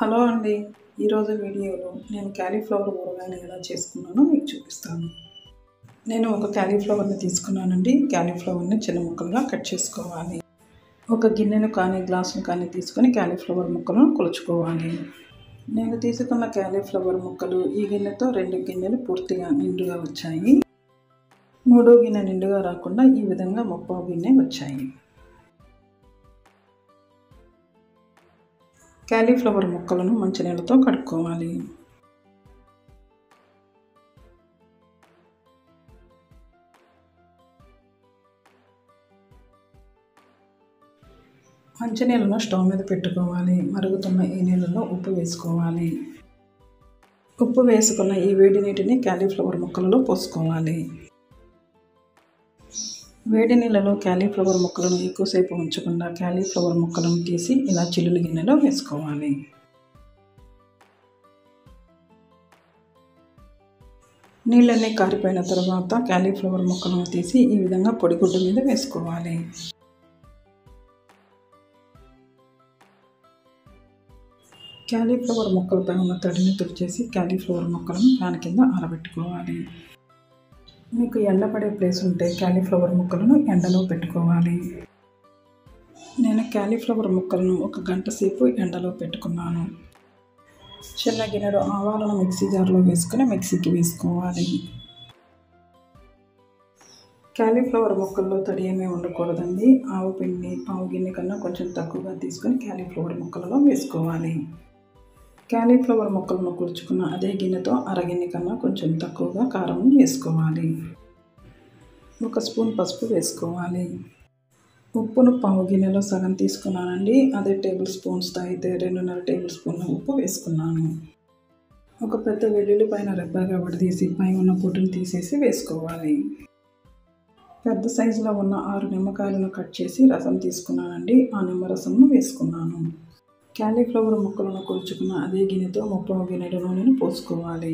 Hello అండి. ఈరోజు వీడియోలో నేను క్యాలీఫ్లవర్ ఊరగాయని ఎలా చేసుకున్నానో మీకు చూపిస్తాను. నేను ఒక క్యాలీఫ్లవర్ని తీసుకున్నానండి. క్యాలీఫ్లవర్ని చిన్న ముక్కలుగా కట్ చేసుకోవాలి. ఒక గిన్నెను కానీ గ్లాసును కానీ తీసుకొని క్యాలీఫ్లవర్ ముక్కలను కొలుచుకోవాలి. నేను తీసుకున్న క్యాలీఫ్లవర్ ముక్కలు ఈ గిన్నెతో 2 గిన్నెలు పూర్తిగా నిండుగా వచ్చాయి. 3వ గిన్నె నిండుగా రాకుండా ఈ విధంగా 3/4 గిన్నె వచ్చాయి. క్యాలీఫ్లవర్ ముక్కలను మంచినీళ్ళతో కడుక్కోవాలి. మంచినీళ్ళను స్టవ్ మీద పెట్టుకోవాలి. మరుగుతున్న ఈ నీళ్ళలో ఉప్పు వేసుకోవాలి. ఉప్పు వేసుకున్న ఈ వేడి నీటిని క్యాలీఫ్లవర్ ముక్కలలో పోసుకోవాలి. వేడి నీళ్ళలో క్యాలీఫ్లవర్ ముక్కలను ఎక్కువసేపు ఉంచకుండా క్యాలీఫ్లవర్ ముక్కలను తీసి ఇలా చిల్లుల గిన్నెలో వేసుకోవాలి. నీళ్ళన్నీ కారిపోయిన తర్వాత క్యాలీఫ్లవర్ ముక్కలను తీసి ఈ విధంగా పొడిగుడ్డ మీద వేసుకోవాలి. క్యాలీఫ్లవర్ ముక్కలపై ఉన్న తడిని తుడిచేసి క్యాలీఫ్లవర్ ముక్కలను ఫ్యాన్ కింద ఆరబెట్టుకోవాలి. మీకు ఎండపడే ప్లేస్ ఉంటే క్యాలీఫ్లవర్ ముక్కలను ఎండలో పెట్టుకోవాలి. నేను క్యాలీఫ్లవర్ ముక్కలను 1 గంట సేపు ఎండలో పెట్టుకున్నాను. చిన్న గిన్నెలో ఆవాలను మిక్సీ జార్లో వేసుకొని మిక్సీకి వేసుకోవాలి. క్యాలీఫ్లవర్ ముక్కల్లో తడి ఏమీ ఉండకూడదండి. ఆవు పిండి పావు గిన్నె కన్నా కొంచెం తక్కువగా తీసుకొని క్యాలీఫ్లవర్ ముక్కలలో వేసుకోవాలి. క్యాలీఫ్లవర్ ముక్కలను కూర్చుకున్న అదే గిన్నెతో అరగిన్నె కన్నా కొంచెం తక్కువగా కారం వేసుకోవాలి. 1 స్పూన్ పసుపు వేసుకోవాలి. ఉప్పును పావు గిన్నెలో సగం తీసుకున్నానండి. అదే టేబుల్ స్పూన్స్తో అయితే 2.5 టేబుల్ స్పూన్ల ఉప్పు వేసుకున్నాను. ఒక పెద్ద వెల్లుల్లిపాయను రెబ్బగా విడదీసి పై ఉన్న పొట్టును తీసేసి వేసుకోవాలి. పెద్ద సైజులో ఉన్న 6 నిమ్మకాయలను కట్ చేసి రసం తీసుకున్నానండి. ఆ నిమ్మరసంను వేసుకున్నాను. క్యాలీఫ్లవర్ ముక్కలను కొలుచుకున్న అదే గిన్నెతో 3/4 గిన్నెల నూనెను పోసుకోవాలి.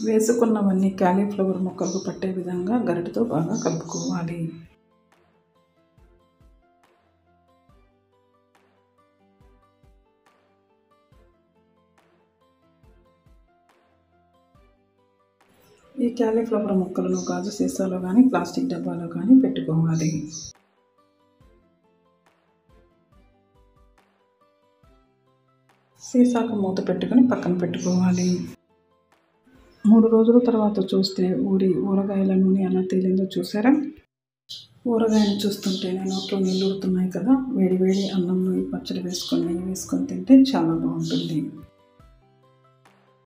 వేసుకున్నవన్నీ క్యాలీఫ్లవర్ ముక్కలకు పట్టే విధంగా గరిటెతో బాగా కలుపుకోవాలి. ఈ క్యాలీఫ్లవర్ ముక్కలను గాజు సీసాలో కానీ ప్లాస్టిక్ డబ్బాలో కానీ పెట్టుకోవాలి. సీసాకు మూత పెట్టుకొని పక్కన పెట్టుకోవాలి. 3 రోజుల తర్వాత చూస్తే ఊరగాయల నూనె ఎలా తేలిందో చూసారా? ఊరగాయను చూస్తుంటే నోట్లో నీళ్ళు ఊరుతున్నాయి కదా. వేడి వేడి అన్నంలో ఈ పచ్చడి వేసుకొని నెయ్యి వేసుకొని తింటే చాలా బాగుంటుంది.